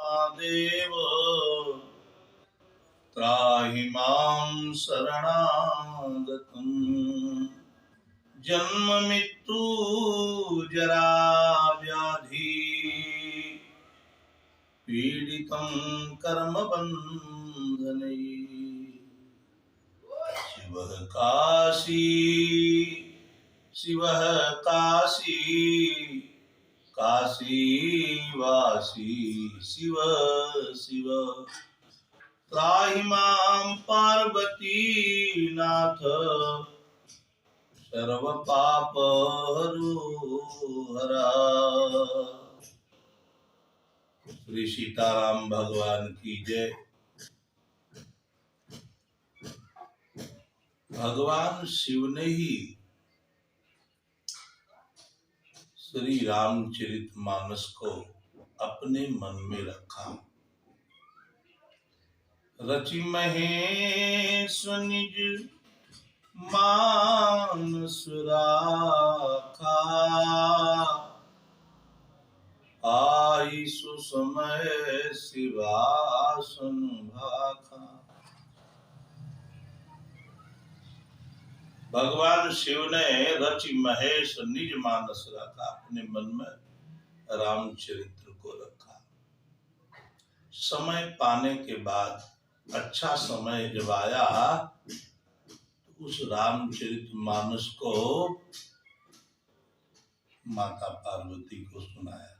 देव त्राहि मां शरणागतम्। जन्म मृत्यु जरा व्याधि पीडितं कर्म बन्धनै। शिवः काशी शिवः काशी काशीवासी शिव शिव। त्राहि मां पार्वती नाथ सर्व पाप हरा। श्री सीताराम भगवान की जय। भगवान शिव ने ही श्री रामचरितमानस को अपने मन में रखा। रचि महेश निज मानस राखा। आई सुसमय शिवासन भाखा। भगवान शिव ने रचि महेश निज मानस रखा, अपने मन में रामचरित्र को रखा। समय पाने के बाद अच्छा समय जब आया तो उस रामचरित मानस को माता पार्वती को सुनाया।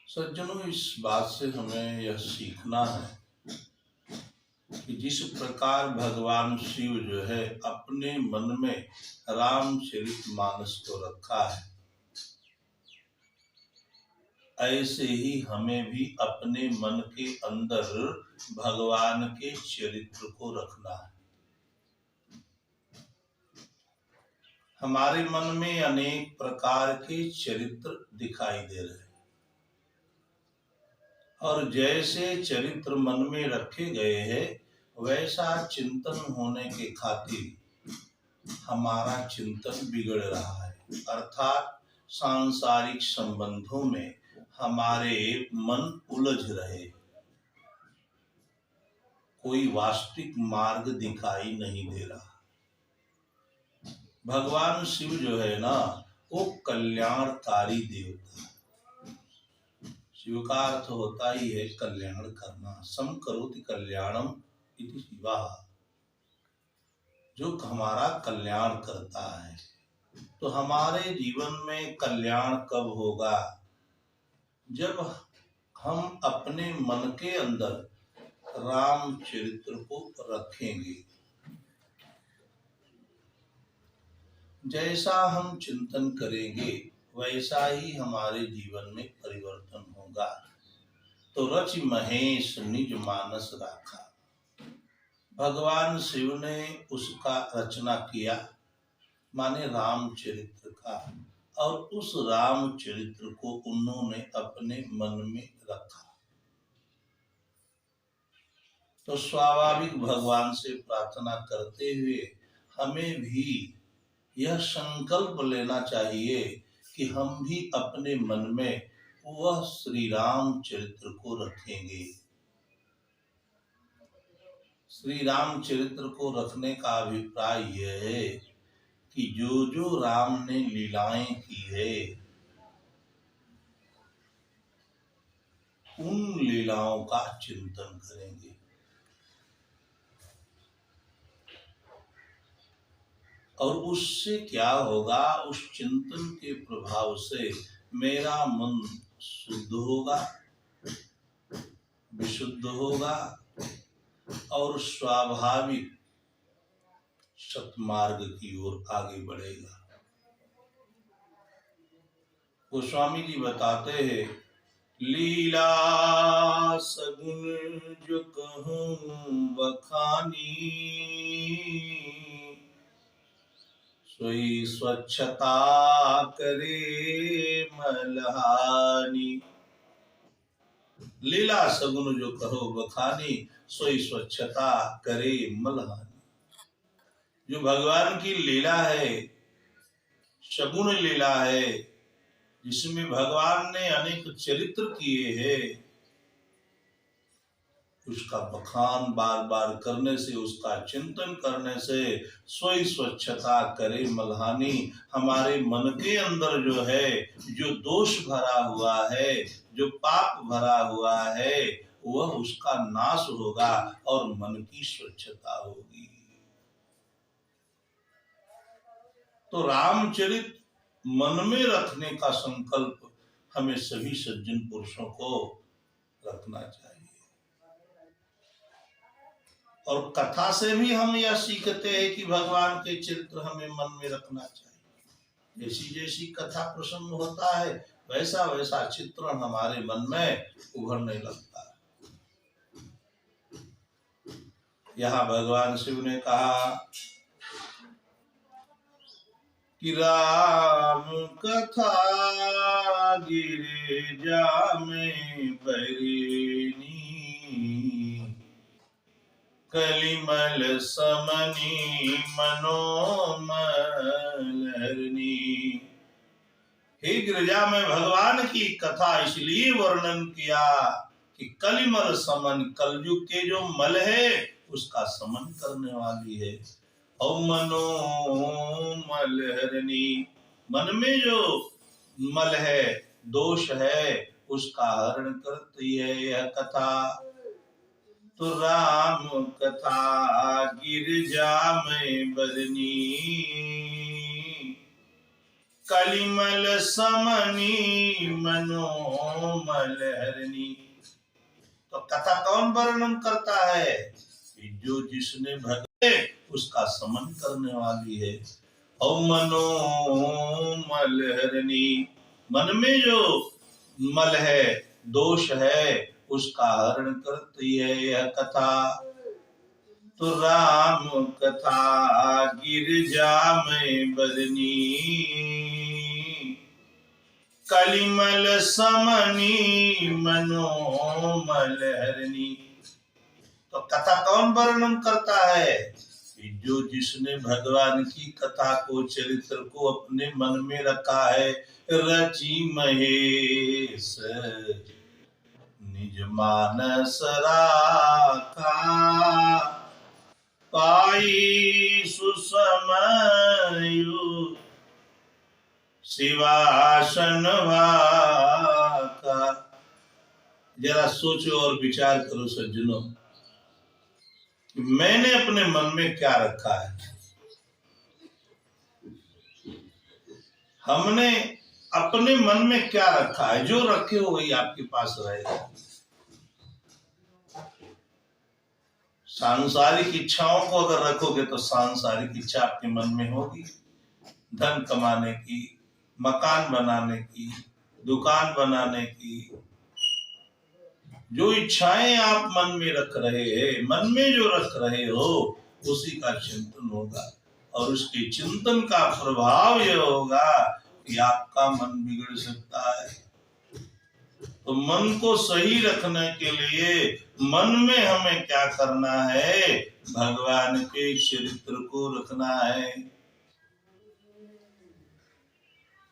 सज्जनों, इस बात से हमें यह सीखना है कि जिस प्रकार भगवान शिव जो है अपने मन में रामचरित मानस को रखा है, ऐसे ही हमें भी अपने मन के अंदर भगवान के चरित्र को रखना है। हमारे मन में अनेक प्रकार के चरित्र दिखाई दे रहे हैं और जैसे चरित्र मन में रखे गए हैं वैसा चिंतन होने के खातिर हमारा चिंतन बिगड़ रहा है, अर्थात सांसारिक संबंधों में हमारे मन उलझ रहे, कोई वास्तविक मार्ग दिखाई नहीं दे रहा। भगवान शिव जो है ना, वो कल्याणकारी देवता। शिव का अर्थ होता ही है कल्याण करना। सम करोति कल्याणम इति शिवा, जो हमारा कल्याण करता है। तो हमारे जीवन में कल्याण कब होगा? जब हम अपने मन के अंदर रामचरित्र को रखेंगे। जैसा हम चिंतन करेंगे वैसा ही हमारे जीवन में परिवर्तन होगा। तो रचि महेश निज मानस राखा, भगवान शिव ने उसका रचना किया, माने रामचरित्र का, और उस रामचरित्र को उन्होंने अपने मन में रखा। तो स्वाभाविक भगवान से प्रार्थना करते हुए हमें भी यह संकल्प लेना चाहिए कि हम भी अपने मन में वह श्री रामचरित्र को रखेंगे। श्री रामचरित्र को रखने का अभिप्राय यह है कि जो जो राम ने लीलाएं की है उन लीलाओं का चिंतन करेंगे। और उससे क्या होगा? उस चिंतन के प्रभाव से मेरा मन शुद्ध होगा, विशुद्ध होगा और स्वाभाविक सतमार्ग की ओर आगे बढ़ेगा। गोस्वामी जी बताते हैं, लीला सगुन जो कहूं बखानी, सोई स्वच्छता करे मलहानी। लीला सगुन जो कहो बखानी, सोई स्वच्छता करे मलहानी। जो भगवान की लीला है, सगुण लीला है, जिसमें भगवान ने अनेक चरित्र किए हैं, उसका बखान बार बार करने से, उसका चिंतन करने से स्वयं स्वच्छता करे मल्हानी। हमारे मन के अंदर जो है, जो दोष भरा हुआ है, जो पाप भरा हुआ है, वह उसका नाश होगा और मन की स्वच्छता होगी। तो रामचरित मन में रखने का संकल्प हमें सभी सज्जन पुरुषों को रखना चाहिए। और कथा से भी हम यह सीखते हैं कि भगवान के चरित्र हमें मन में रखना चाहिए। जैसी जैसी कथा प्रसंग होता है, वैसा वैसा चित्रण हमारे मन में उभरने लगता है। यहाँ भगवान शिव ने कहा कि राम कथा गिरिजा में बरनी, कलिमल समनी मनोमल हरनी। हे गिरिजा में भगवान की कथा इसलिए वर्णन किया कि कलिमल समन, कलयुग के जो मल है उसका समन करने वाली है। और मनोमल हरनी, मन में जो मल है, दोष है, उसका हरण करती है यह कथा। तो राम कथा गिरिजा में बरनी, कलिमल समनी मनोमल हरनी। तो कथा कौन वर्णन करता है? जो जिसने भगवे उसका समन करने वाली है। और मनोमल हरनी, मन में जो मल है, दोष है, उसका हरण करती है यह कथा। तो राम कथा गिरिजा में बरनी, कलिमल समनी मनोमल हरनी। तो कथा कौन वर्णन करता है? जो जिसने भगवान की कथा को, चरित्र को अपने मन में रखा है। रची महेश निज मानस राखा, पाई सुसमयु शिवासन भाका। जरा सोचो और विचार करो सज्जनों, मैंने अपने मन में क्या रखा है। हमने अपने मन में क्या रखा है? जो रखे हो वही आपके पास रहेगा। सांसारिक इच्छाओं को अगर रखोगे तो सांसारिक इच्छा आपके मन में होगी। धन कमाने की, मकान बनाने की, दुकान बनाने की, जो इच्छाएं आप मन में रख रहे हैं, मन में जो रख रहे हो, उसी का चिंतन होगा। और उसके चिंतन का प्रभाव यह होगा कि आपका मन बिगड़ सकता है। तो मन को सही रखने के लिए मन में हमें क्या करना है? भगवान के चरित्र को रखना है।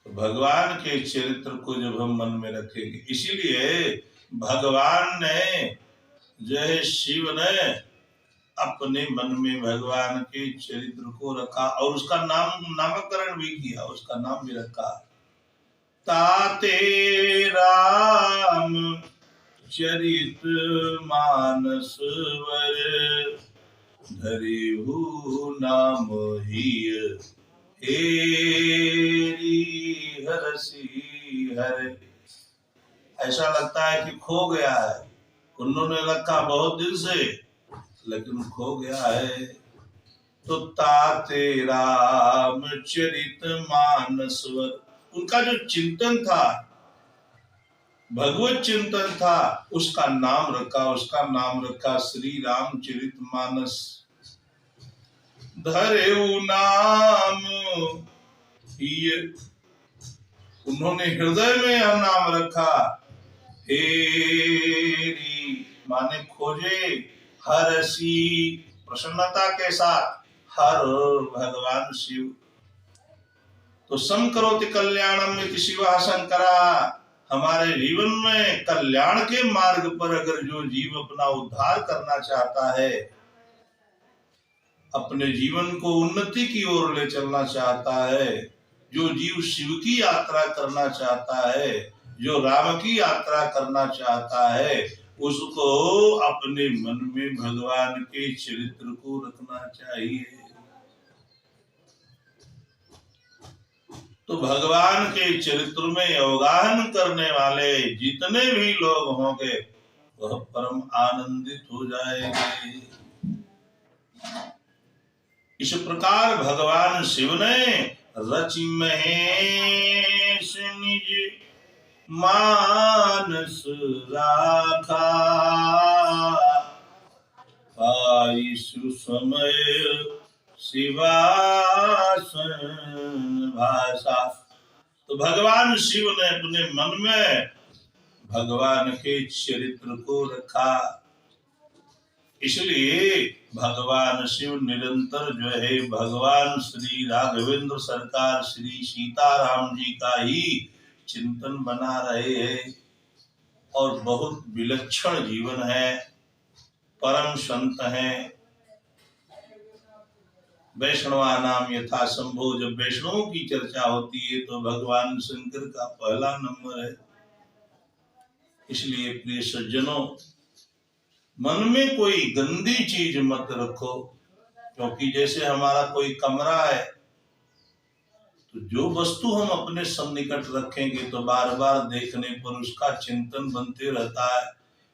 तो भगवान के चरित्र को जब हम मन में रखेंगे, इसीलिए भगवान ने, जो है शिव ने अपने मन में भगवान के चरित्र को रखा और उसका नामकरण भी किया, उसका नाम भी रखा ताते राम चरित मानस वर, धरिहु नाम ही हेरी हरसी हरे। ऐसा लगता है कि खो गया है, उन्होंने रखा बहुत दिन से, लेकिन खो गया है। तो ताते राम चरित मानसवर, उनका जो चिंतन था, भगवत चिंतन था, उसका नाम रखा श्री रामचरित मानस। धरेउ नाम ये, उन्होंने हृदय में यह नाम रखा। हेरी माने खोजे, हरसी प्रसन्नता के साथ, हर भगवान शिव। तो सम करोति कल्याणम इति शिवः शंकरा। हमारे जीवन में कल्याण के मार्ग पर अगर जो जीव अपना उद्धार करना चाहता है, अपने जीवन को उन्नति की ओर ले चलना चाहता है, जो जीव शिव की यात्रा करना चाहता है, जो राम की यात्रा करना चाहता है, उसको अपने मन में भगवान के चरित्र को रखना चाहिए। तो भगवान के चरित्र में अवगाहन करने वाले जितने भी लोग होंगे वह परम आनंदित हो जाएंगे। इस प्रकार भगवान शिव ने रचि महेश निज मानस राखा, पाई सुसमय शिवासन भाषा। तो भगवान शिव ने अपने मन में भगवान के चरित्र को रखा, इसलिए भगवान शिव निरंतर जो है भगवान श्री राघवेंद्र सरकार श्री सीताराम जी का ही चिंतन बना रहे हैं। और बहुत विलक्षण जीवन है, परम संत हैं। वैष्णवा नाम यथा संभो, जब वैष्णवों की चर्चा होती है तो भगवान शंकर का पहला नंबर है। इसलिए प्रिय सज्जनों, मन में कोई गंदी चीज मत रखो, क्योंकि जैसे हमारा कोई कमरा है तो जो वस्तु हम अपने सन्निकट रखेंगे तो बार बार देखने पर उसका चिंतन बनते रहता है।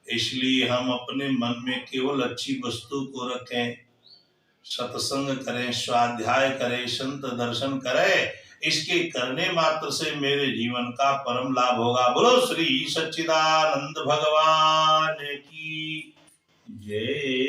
इसलिए हम अपने मन में केवल अच्छी वस्तु को रखें, सत्संग करें, स्वाध्याय करें, संत दर्शन करें। इसके करने मात्र से मेरे जीवन का परम लाभ होगा। बोलो श्री सच्चिदानंद भगवान की जय।